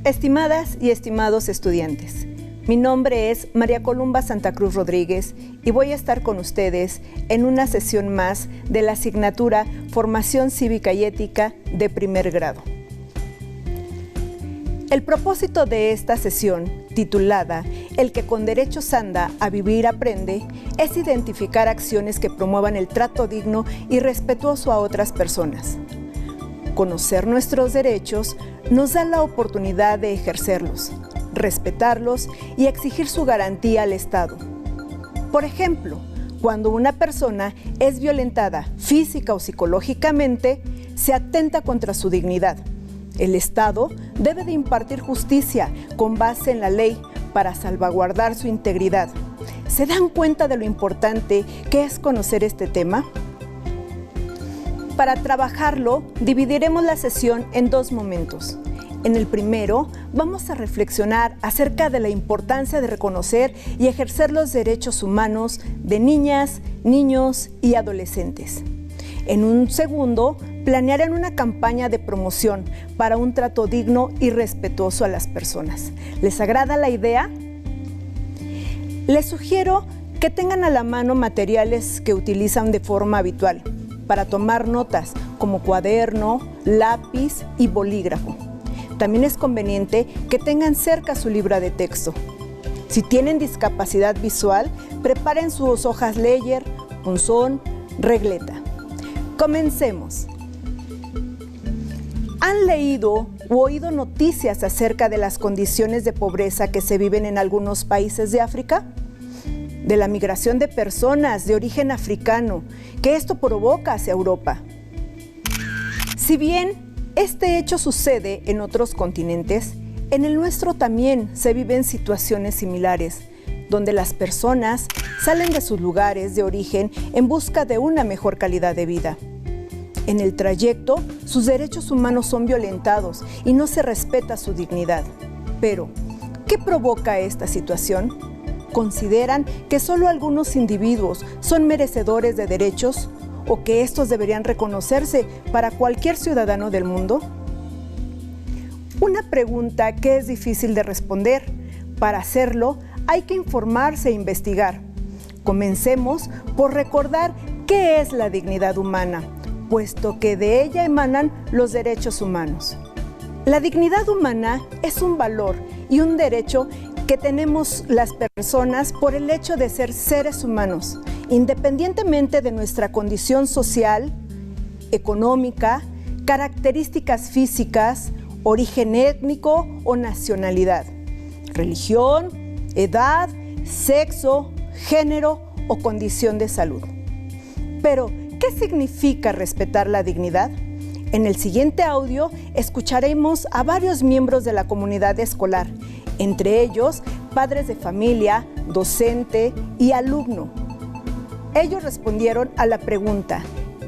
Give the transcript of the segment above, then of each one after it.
Estimadas y estimados estudiantes, mi nombre es María Columba Santa Cruz Rodríguez y voy a estar con ustedes en una sesión más de la asignatura Formación Cívica y Ética de primer grado. El propósito de esta sesión, titulada El que con derechos anda, a vivir aprende, es identificar acciones que promuevan el trato digno y respetuoso a otras personas. Conocer nuestros derechos nos da la oportunidad de ejercerlos, respetarlos y exigir su garantía al Estado. Por ejemplo, cuando una persona es violentada física o psicológicamente, se atenta contra su dignidad. El Estado debe de impartir justicia con base en la ley para salvaguardar su integridad. ¿Se dan cuenta de lo importante que es conocer este tema? Para trabajarlo, dividiremos la sesión en dos momentos. En el primero, vamos a reflexionar acerca de la importancia de reconocer y ejercer los derechos humanos de niñas, niños y adolescentes. En un segundo, planearán una campaña de promoción para un trato digno y respetuoso a las personas. ¿Les agrada la idea? Les sugiero que tengan a la mano materiales que utilizan de forma habitual para tomar notas, como cuaderno, lápiz y bolígrafo. También es conveniente que tengan cerca su libro de texto. Si tienen discapacidad visual, preparen sus hojas Ledger, punzón, regleta. Comencemos. ¿Han leído o oído noticias acerca de las condiciones de pobreza que se viven en algunos países de África? De la migración de personas de origen africano que esto provoca hacia Europa. Si bien este hecho sucede en otros continentes, en el nuestro también se viven situaciones similares, donde las personas salen de sus lugares de origen en busca de una mejor calidad de vida. En el trayecto, sus derechos humanos son violentados y no se respeta su dignidad. Pero, ¿qué provoca esta situación? ¿Consideran que solo algunos individuos son merecedores de derechos o que estos deberían reconocerse para cualquier ciudadano del mundo? Una pregunta que es difícil de responder. Para hacerlo, hay que informarse e investigar. Comencemos por recordar qué es la dignidad humana, puesto que de ella emanan los derechos humanos. La dignidad humana es un valor y un derecho que tenemos las personas por el hecho de ser seres humanos, independientemente de nuestra condición social, económica, características físicas, origen étnico o nacionalidad, religión, edad, sexo, género o condición de salud. Pero, ¿qué significa respetar la dignidad? En el siguiente audio escucharemos a varios miembros de la comunidad escolar, entre ellos padres de familia, docente y alumno. Ellos respondieron a la pregunta,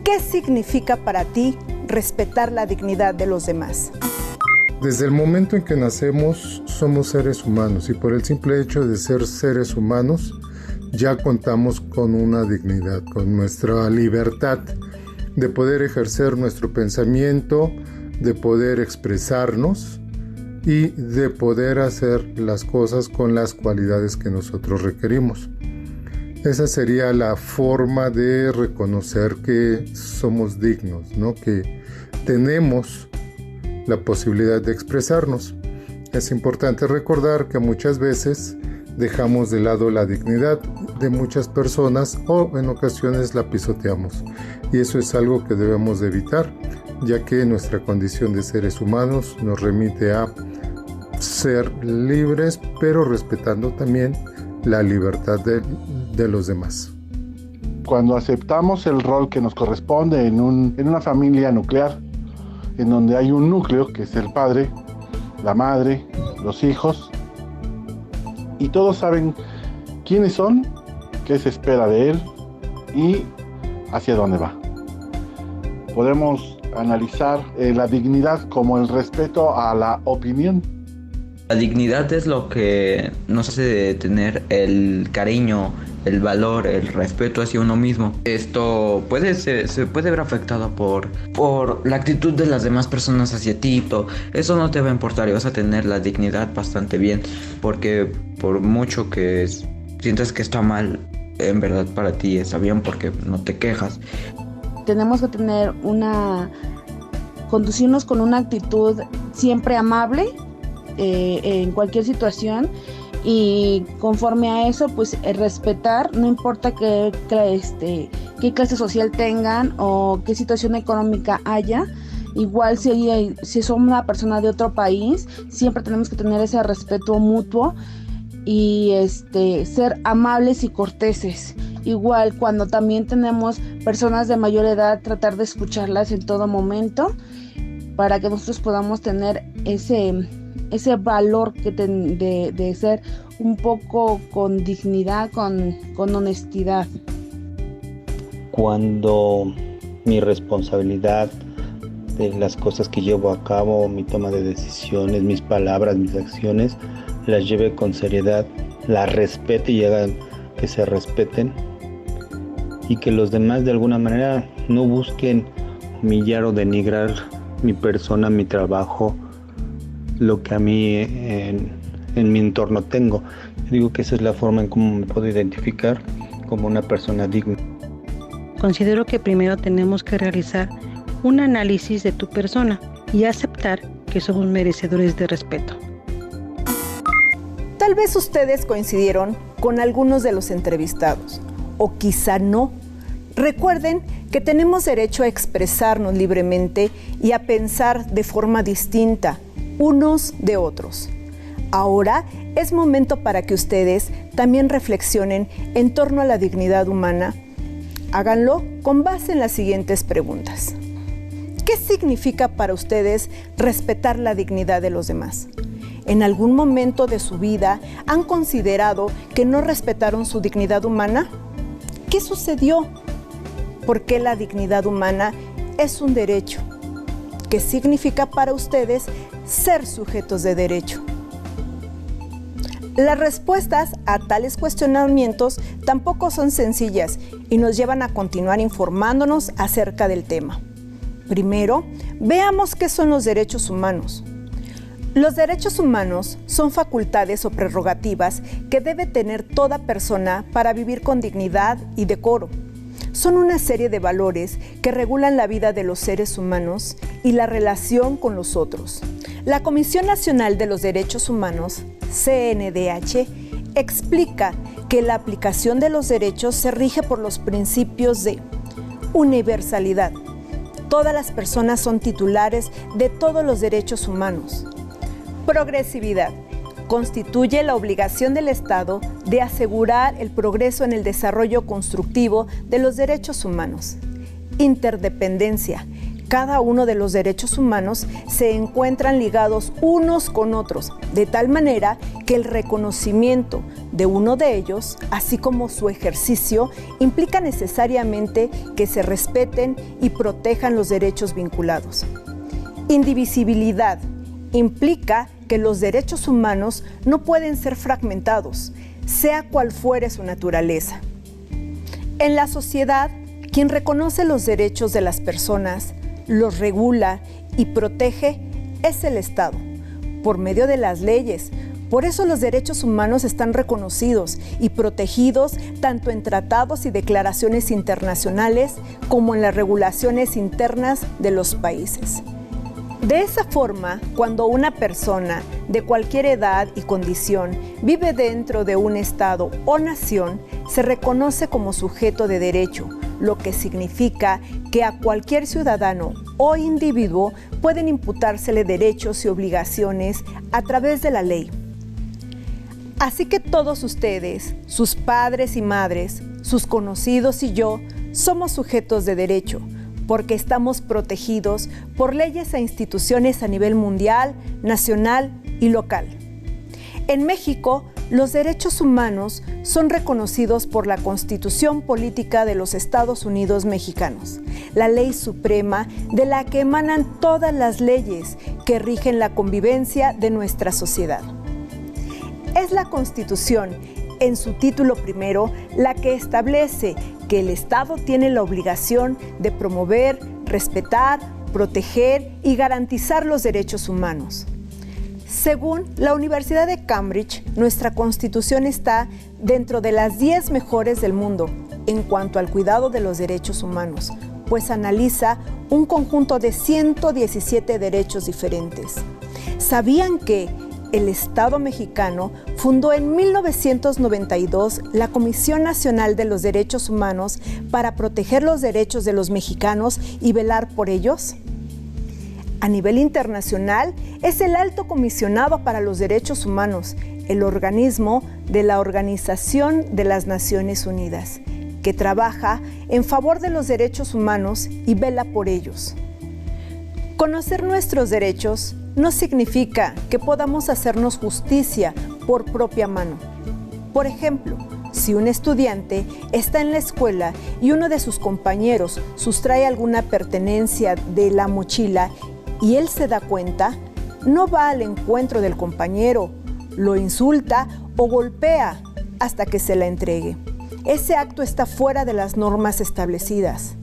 ¿qué significa para ti respetar la dignidad de los demás? Desde el momento en que nacemos somos seres humanos y por el simple hecho de ser seres humanos ya contamos con una dignidad, con nuestra libertad de poder ejercer nuestro pensamiento, de poder expresarnos y de poder hacer las cosas con las cualidades que nosotros requerimos. Esa sería la forma de reconocer que somos dignos, ¿no? Que tenemos la posibilidad de expresarnos. Es importante recordar que muchas veces dejamos de lado la dignidad de muchas personas o en ocasiones la pisoteamos. Y eso es algo que debemos de evitar, ya que nuestra condición de seres humanos nos remite a ser libres, pero respetando también la libertad de los demás. Cuando aceptamos el rol que nos corresponde en una familia nuclear, en donde hay un núcleo que es el padre, la madre, los hijos, y todos saben quiénes son, qué se espera de él y hacia dónde va. Podemos analizar la dignidad como el respeto a la opinión. La dignidad es lo que nos hace tener el cariño el valor, el respeto hacia uno mismo. Esto se puede ver afectado por la actitud de las demás personas hacia ti. Eso no te va a importar y vas a tener la dignidad bastante bien, porque por mucho que sientas que está mal, en verdad para ti está bien porque no te quejas. Tenemos que conducirnos con una actitud siempre amable en cualquier situación, y conforme a eso pues respetar, no importa qué clase social tengan o qué situación económica haya. Igual si somos una persona de otro país, siempre tenemos que tener ese respeto mutuo y ser amables y corteses. Igual cuando también tenemos personas de mayor edad, tratar de escucharlas en todo momento para que nosotros podamos tener ese valor de ser un poco con dignidad, con honestidad. Cuando mi responsabilidad de las cosas que llevo a cabo, mi toma de decisiones, mis palabras, mis acciones, las lleve con seriedad, las respete y hagan que se respeten, y que los demás de alguna manera no busquen humillar o denigrar mi persona, mi trabajo, lo que a mí en mi entorno tengo. Yo digo que esa es la forma en cómo me puedo identificar como una persona digna. Considero que primero tenemos que realizar un análisis de tu persona y aceptar que somos merecedores de respeto. Tal vez ustedes coincidieron con algunos de los entrevistados, o quizá no. Recuerden que tenemos derecho a expresarnos libremente y a pensar de forma distinta unos de otros. Ahora es momento para que ustedes también reflexionen en torno a la dignidad humana. Háganlo con base en las siguientes preguntas. ¿Qué significa para ustedes respetar la dignidad de los demás? ¿En algún momento de su vida han considerado que no respetaron su dignidad humana? ¿Qué sucedió? ¿Por qué la dignidad humana es un derecho? ¿Qué significa para ustedes ser sujetos de derecho? Las respuestas a tales cuestionamientos tampoco son sencillas y nos llevan a continuar informándonos acerca del tema. Primero, veamos qué son los derechos humanos. Los derechos humanos son facultades o prerrogativas que debe tener toda persona para vivir con dignidad y decoro. Son una serie de valores que regulan la vida de los seres humanos y la relación con los otros. La Comisión Nacional de los Derechos Humanos, CNDH, explica que la aplicación de los derechos se rige por los principios de universalidad. Todas las personas son titulares de todos los derechos humanos. Progresividad. Constituye la obligación del Estado de asegurar el progreso en el desarrollo constructivo de los derechos humanos. Interdependencia. Cada uno de los derechos humanos se encuentran ligados unos con otros, de tal manera que el reconocimiento de uno de ellos, así como su ejercicio, implica necesariamente que se respeten y protejan los derechos vinculados. Indivisibilidad. Implica que los derechos humanos no pueden ser fragmentados, sea cual fuere su naturaleza. En la sociedad, quien reconoce los derechos de las personas, los regula y protege es el Estado, por medio de las leyes. Por eso los derechos humanos están reconocidos y protegidos tanto en tratados y declaraciones internacionales como en las regulaciones internas de los países. De esa forma, cuando una persona de cualquier edad y condición vive dentro de un Estado o nación, se reconoce como sujeto de derecho, lo que significa que a cualquier ciudadano o individuo pueden imputársele derechos y obligaciones a través de la ley. Así que todos ustedes, sus padres y madres, sus conocidos y yo, somos sujetos de derecho, porque estamos protegidos por leyes e instituciones a nivel mundial, nacional y local. En México, los derechos humanos son reconocidos por la Constitución Política de los Estados Unidos Mexicanos, la ley suprema de la que emanan todas las leyes que rigen la convivencia de nuestra sociedad. Es la Constitución en su título primero, la que establece que el Estado tiene la obligación de promover, respetar, proteger y garantizar los derechos humanos. Según la Universidad de Cambridge, nuestra Constitución está dentro de las 10 mejores del mundo en cuanto al cuidado de los derechos humanos, pues analiza un conjunto de 117 derechos diferentes. ¿Sabían que el Estado mexicano fundó en 1992 la Comisión Nacional de los Derechos Humanos para proteger los derechos de los mexicanos y velar por ellos? A nivel internacional, es el Alto Comisionado para los Derechos Humanos, el organismo de la Organización de las Naciones Unidas, que trabaja en favor de los derechos humanos y vela por ellos. Conocer nuestros derechos no significa que podamos hacernos justicia por propia mano. Por ejemplo, si un estudiante está en la escuela y uno de sus compañeros sustrae alguna pertenencia de la mochila y él se da cuenta, no va al encuentro del compañero, lo insulta o golpea hasta que se la entregue. Ese acto está fuera de las normas establecidas.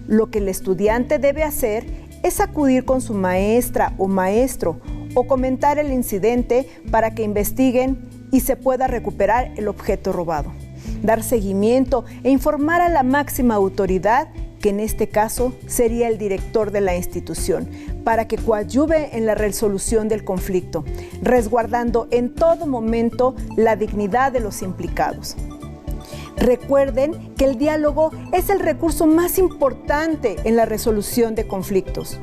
Lo que el estudiante debe hacer es acudir con su maestra o maestro o comentar el incidente para que investiguen y se pueda recuperar el objeto robado. Dar seguimiento e informar a la máxima autoridad, que en este caso sería el director de la institución, para que coadyuve en la resolución del conflicto, resguardando en todo momento la dignidad de los implicados. Recuerden que el diálogo es el recurso más importante en la resolución de conflictos.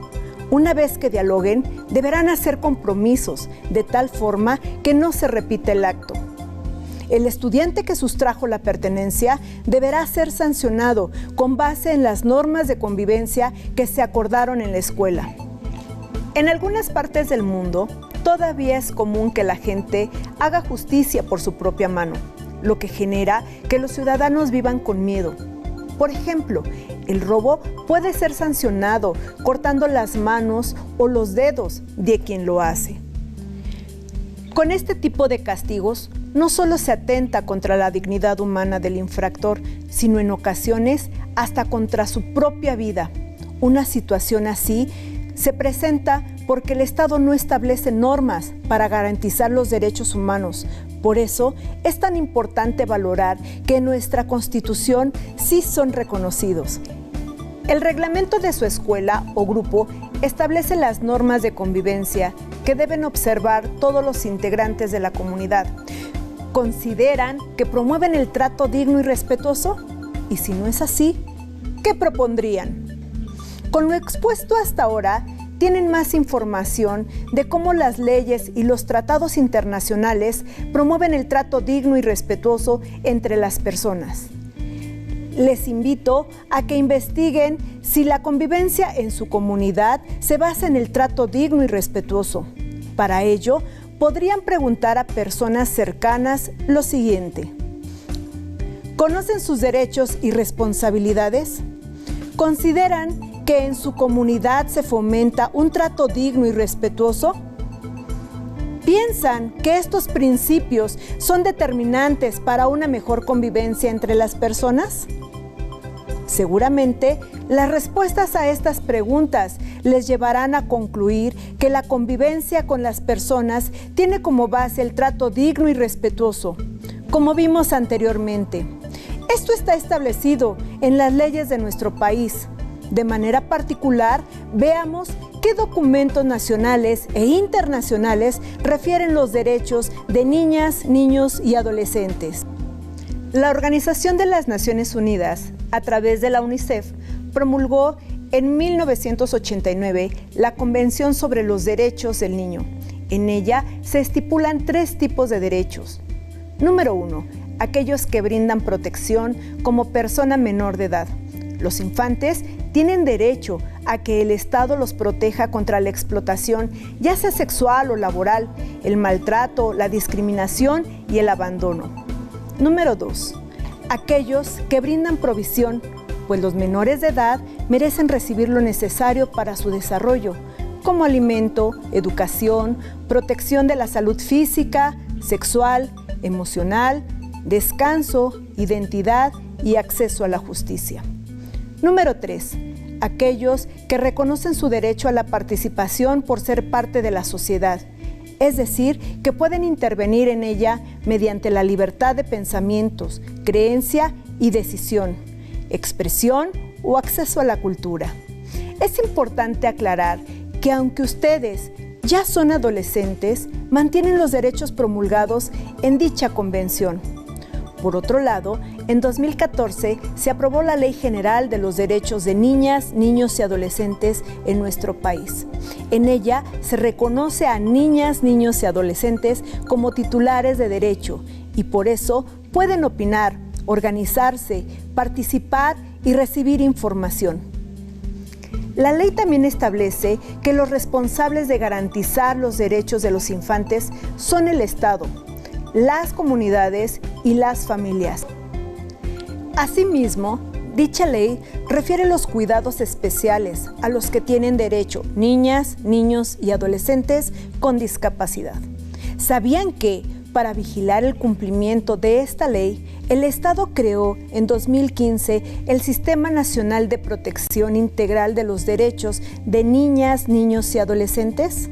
Una vez que dialoguen, deberán hacer compromisos de tal forma que no se repita el acto. El estudiante que sustrajo la pertenencia deberá ser sancionado con base en las normas de convivencia que se acordaron en la escuela. En algunas partes del mundo, todavía es común que la gente haga justicia por su propia mano, lo que genera que los ciudadanos vivan con miedo. Por ejemplo, el robo puede ser sancionado cortando las manos o los dedos de quien lo hace. Con este tipo de castigos, no solo se atenta contra la dignidad humana del infractor, sino en ocasiones hasta contra su propia vida. Una situación así se presenta porque el Estado no establece normas para garantizar los derechos humanos. Por eso es tan importante valorar que en nuestra Constitución sí son reconocidos. El reglamento de su escuela o grupo establece las normas de convivencia que deben observar todos los integrantes de la comunidad. ¿Consideran que promueven el trato digno y respetuoso? Y si no es así, ¿qué propondrían? Con lo expuesto hasta ahora, tienen más información de cómo las leyes y los tratados internacionales promueven el trato digno y respetuoso entre las personas. Les invito a que investiguen si la convivencia en su comunidad se basa en el trato digno y respetuoso. Para ello, podrían preguntar a personas cercanas lo siguiente: ¿conocen sus derechos y responsabilidades? ¿Consideran que en su comunidad se fomenta un trato digno y respetuoso? ¿Piensan que estos principios son determinantes para una mejor convivencia entre las personas? Seguramente, las respuestas a estas preguntas les llevarán a concluir que la convivencia con las personas tiene como base el trato digno y respetuoso, como vimos anteriormente. Esto está establecido en las leyes de nuestro país. De manera particular, veamos qué documentos nacionales e internacionales refieren los derechos de niñas, niños y adolescentes. La Organización de las Naciones Unidas, a través de la UNICEF, promulgó en 1989 la Convención sobre los Derechos del Niño. En ella se estipulan 3 tipos de derechos. Número 1, aquellos que brindan protección como persona menor de edad. Los infantes tienen derecho a que el Estado los proteja contra la explotación, ya sea sexual o laboral, el maltrato, la discriminación y el abandono. Número 2. Aquellos que brindan provisión, pues los menores de edad merecen recibir lo necesario para su desarrollo, como alimento, educación, protección de la salud física, sexual, emocional, descanso, identidad y acceso a la justicia. Número 3. Aquellos que reconocen su derecho a la participación por ser parte de la sociedad, es decir, que pueden intervenir en ella mediante la libertad de pensamientos, creencia y decisión, expresión o acceso a la cultura. Es importante aclarar que aunque ustedes ya son adolescentes, mantienen los derechos promulgados en dicha convención. Por otro lado, en 2014 se aprobó la Ley General de los Derechos de Niñas, Niños y Adolescentes en nuestro país. En ella se reconoce a niñas, niños y adolescentes como titulares de derecho y por eso pueden opinar, organizarse, participar y recibir información. La ley también establece que los responsables de garantizar los derechos de los infantes son el Estado, las comunidades y las familias. Asimismo, dicha ley refiere los cuidados especiales a los que tienen derecho niñas, niños y adolescentes con discapacidad. ¿Sabían que, para vigilar el cumplimiento de esta ley, el Estado creó en 2015 el Sistema Nacional de Protección Integral de los Derechos de Niñas, Niños y Adolescentes?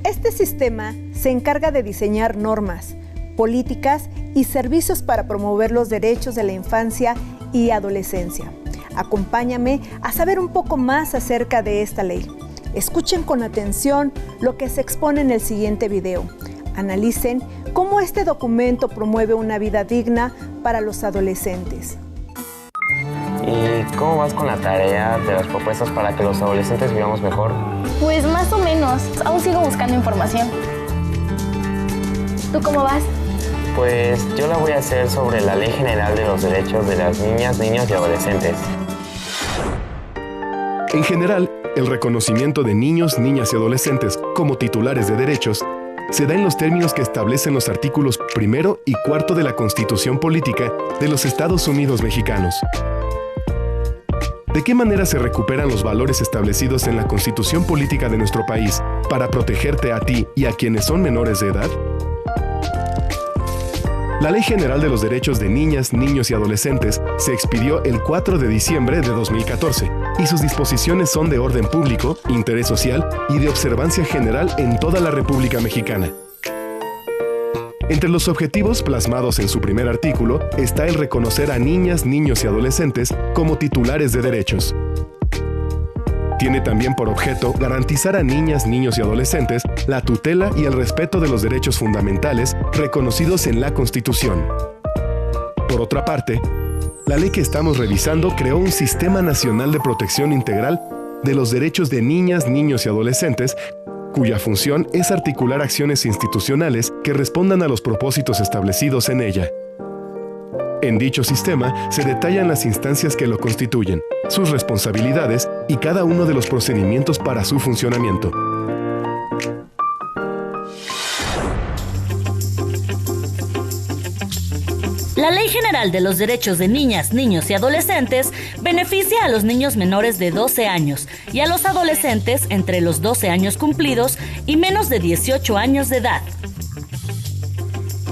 Este sistema se encarga de diseñar normas, políticas y servicios para promover los derechos de la infancia y adolescencia. Acompáñame a saber un poco más acerca de esta ley. Escuchen con atención lo que se expone en el siguiente video. Analicen cómo este documento promueve una vida digna para los adolescentes. ¿Y cómo vas con la tarea de las propuestas para que los adolescentes vivamos mejor? Pues más o menos, aún sigo buscando información. ¿Tú cómo vas? Pues yo la voy a hacer sobre la Ley General de los Derechos de las Niñas, Niños y Adolescentes. En general, el reconocimiento de niños, niñas y adolescentes como titulares de derechos se da en los términos que establecen los artículos 1 y 4 de la Constitución Política de los Estados Unidos Mexicanos. ¿De qué manera se recuperan los valores establecidos en la Constitución Política de nuestro país para protegerte a ti y a quienes son menores de edad? La Ley General de los Derechos de Niñas, Niños y Adolescentes se expidió el 4 de diciembre de 2014 y sus disposiciones son de orden público, interés social y de observancia general en toda la República Mexicana. Entre los objetivos plasmados en su primer artículo está el reconocer a niñas, niños y adolescentes como titulares de derechos. Tiene también por objeto garantizar a niñas, niños y adolescentes la tutela y el respeto de los derechos fundamentales reconocidos en la Constitución. Por otra parte, la ley que estamos revisando creó un Sistema Nacional de Protección Integral de los Derechos de Niñas, Niños y Adolescentes, cuya función es articular acciones institucionales que respondan a los propósitos establecidos en ella. En dicho sistema se detallan las instancias que lo constituyen, sus responsabilidades y cada uno de los procedimientos para su funcionamiento. La Ley General de los Derechos de Niñas, Niños y Adolescentes beneficia a los niños menores de 12 años y a los adolescentes entre los 12 años cumplidos y menos de 18 años de edad.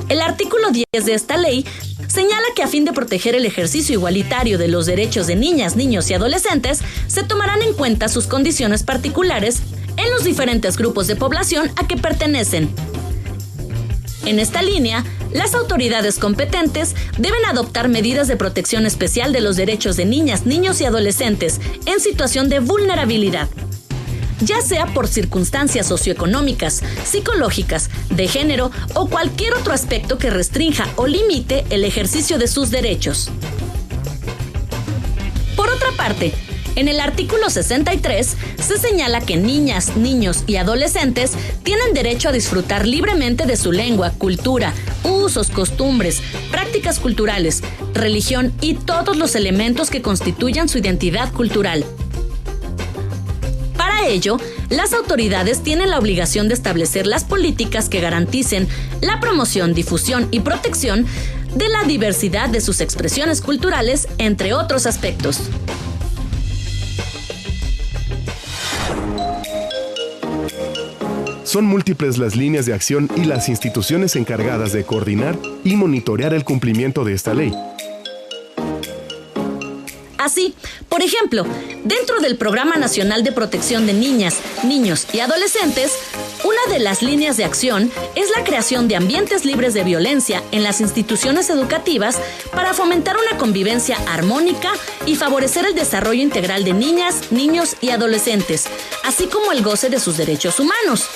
El artículo 10 de esta ley señala que a fin de proteger el ejercicio igualitario de los derechos de niñas, niños y adolescentes, se tomarán en cuenta sus condiciones particulares en los diferentes grupos de población a que pertenecen. En esta línea, las autoridades competentes deben adoptar medidas de protección especial de los derechos de niñas, niños y adolescentes en situación de vulnerabilidad, ya sea por circunstancias socioeconómicas, psicológicas, de género o cualquier otro aspecto que restrinja o limite el ejercicio de sus derechos. Por otra parte, en el artículo 63 se señala que niñas, niños y adolescentes tienen derecho a disfrutar libremente de su lengua, cultura, usos, costumbres, prácticas culturales, religión y todos los elementos que constituyan su identidad cultural. Para ello, las autoridades tienen la obligación de establecer las políticas que garanticen la promoción, difusión y protección de la diversidad de sus expresiones culturales, entre otros aspectos. Son múltiples las líneas de acción y las instituciones encargadas de coordinar y monitorear el cumplimiento de esta ley. Así, por ejemplo, dentro del Programa Nacional de Protección de Niñas, Niños y Adolescentes, una de las líneas de acción es la creación de ambientes libres de violencia en las instituciones educativas para fomentar una convivencia armónica y favorecer el desarrollo integral de niñas, niños y adolescentes, así como el goce de sus derechos humanos.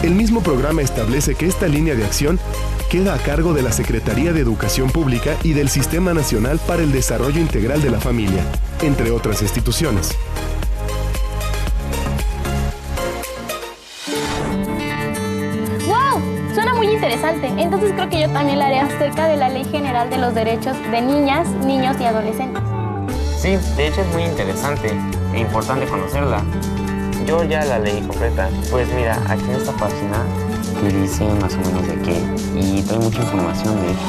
El mismo programa establece que esta línea de acción queda a cargo de la Secretaría de Educación Pública y del Sistema Nacional para el Desarrollo Integral de la Familia, entre otras instituciones. ¡Wow! Suena muy interesante. Entonces creo que yo también la haré acerca de la Ley General de los Derechos de Niñas, Niños y Adolescentes. Sí, de hecho es muy interesante e importante conocerla. Yo ya la leí completa. Pues mira, aquí en esta página que dice más o menos de qué y trae mucha información de esto.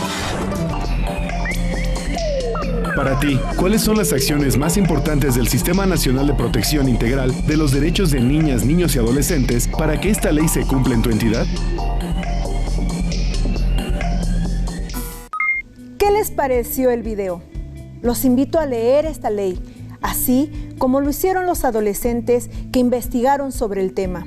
Para ti, ¿cuáles son las acciones más importantes del Sistema Nacional de Protección Integral de los Derechos de Niñas, Niños y Adolescentes para que esta ley se cumpla en tu entidad? ¿Qué les pareció el video? Los invito a leer esta ley, así como lo hicieron los adolescentes que investigaron sobre el tema.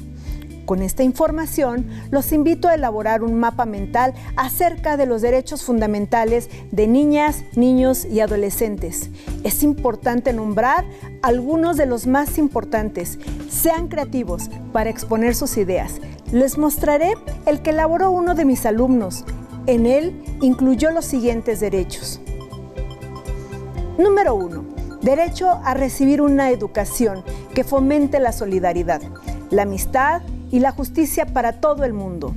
Con esta información, los invito a elaborar un mapa mental acerca de los derechos fundamentales de niñas, niños y adolescentes. Es importante nombrar algunos de los más importantes. Sean creativos para exponer sus ideas. Les mostraré el que elaboró uno de mis alumnos. En él incluyó los siguientes derechos. Número 1. Derecho a recibir una educación que fomente la solidaridad, la amistad y la justicia para todo el mundo.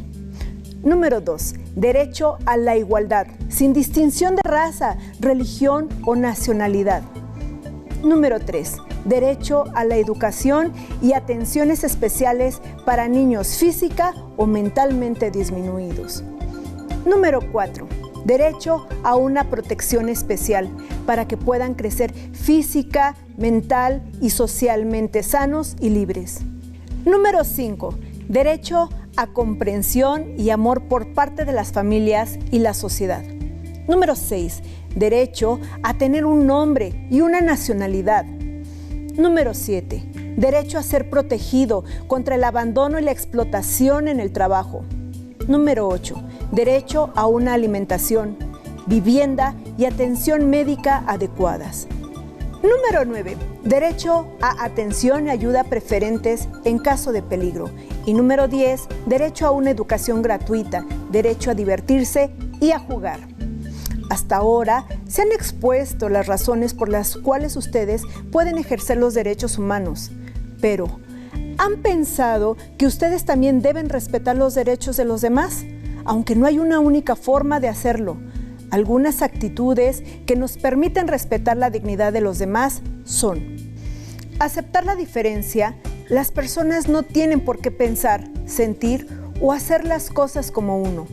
Número 2. Derecho a la igualdad, sin distinción de raza, religión o nacionalidad. Número 3. Derecho a la educación y atenciones especiales para niños física o mentalmente disminuidos. Número 4. Derecho a una protección especial para que puedan crecer física, mental y socialmente sanos y libres. Número 5. Derecho a comprensión y amor por parte de las familias y la sociedad. Número 6. Derecho a tener un nombre y una nacionalidad. Número 7. Derecho a ser protegido contra el abandono y la explotación en el trabajo. Número 8. Derecho a una alimentación, vivienda y atención médica adecuadas. Número 9. Derecho a atención y ayuda preferentes en caso de peligro. Y número 10. Derecho a una educación gratuita, derecho a divertirse y a jugar. Hasta ahora se han expuesto las razones por las cuales ustedes pueden ejercer los derechos humanos, pero ¿han pensado que ustedes también deben respetar los derechos de los demás? Aunque no hay una única forma de hacerlo. Algunas actitudes que nos permiten respetar la dignidad de los demás son: aceptar la diferencia. Las personas no tienen por qué pensar, sentir o hacer las cosas como uno.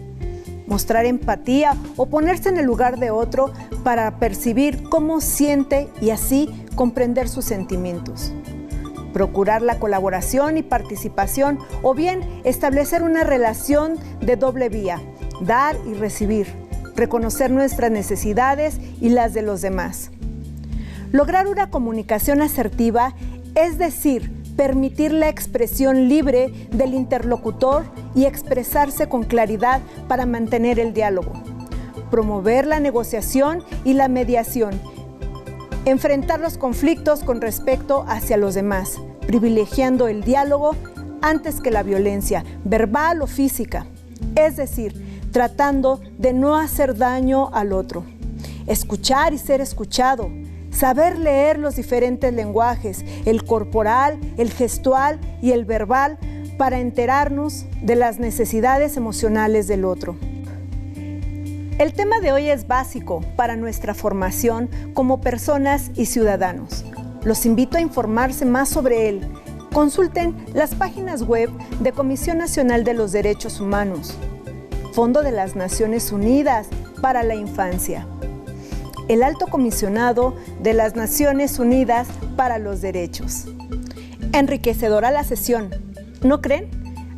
Mostrar empatía o ponerse en el lugar de otro para percibir cómo siente y así comprender sus sentimientos. Procurar la colaboración y participación o bien establecer una relación de doble vía, dar y recibir, reconocer nuestras necesidades y las de los demás. Lograr una comunicación asertiva, es decir, permitir la expresión libre del interlocutor y expresarse con claridad para mantener el diálogo. Promover la negociación y la mediación. Enfrentar los conflictos con respeto hacia los demás, privilegiando el diálogo antes que la violencia, verbal o física. Es decir, tratando de no hacer daño al otro. Escuchar y ser escuchado. Saber leer los diferentes lenguajes, el corporal, el gestual y el verbal, para enterarnos de las necesidades emocionales del otro. El tema de hoy es básico para nuestra formación como personas y ciudadanos. Los invito a informarse más sobre él. Consulten las páginas web de Comisión Nacional de los Derechos Humanos, Fondo de las Naciones Unidas para la Infancia, el Alto Comisionado de las Naciones Unidas para los Derechos, Enriquecedora la sesión, ¿no creen?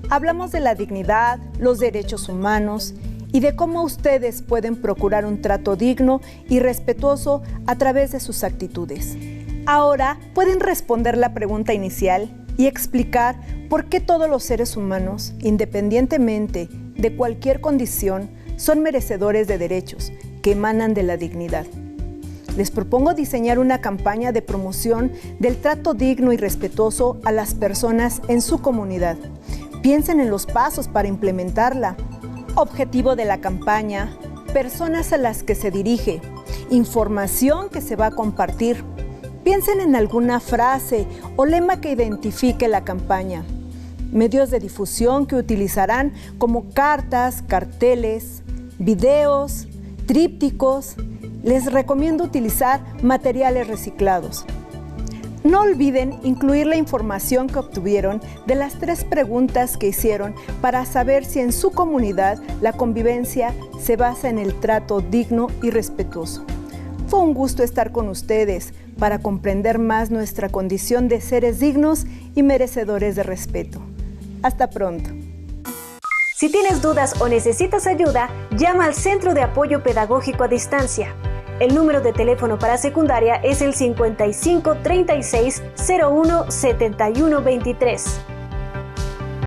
Hablamos de la dignidad, los derechos humanos y de cómo ustedes pueden procurar un trato digno y respetuoso a través de sus actitudes. Ahora pueden responder la pregunta inicial y explicar por qué todos los seres humanos, independientemente de cualquier condición, son merecedores de derechos que emanan de la dignidad. Les propongo diseñar una campaña de promoción del trato digno y respetuoso a las personas en su comunidad. Piensen en los pasos para implementarla. Objetivo de la campaña, personas a las que se dirige, información que se va a compartir. Piensen en alguna frase o lema que identifique la campaña. Medios de difusión que utilizarán como cartas, carteles, videos, trípticos. Les recomiendo utilizar materiales reciclados. No olviden incluir la información que obtuvieron de las 3 preguntas que hicieron para saber si en su comunidad la convivencia se basa en el trato digno y respetuoso. Fue un gusto estar con ustedes para comprender más nuestra condición de seres dignos y merecedores de respeto. Hasta pronto. Si tienes dudas o necesitas ayuda, llama al Centro de Apoyo Pedagógico a Distancia. El número de teléfono para secundaria es el 55 36 01 71 23.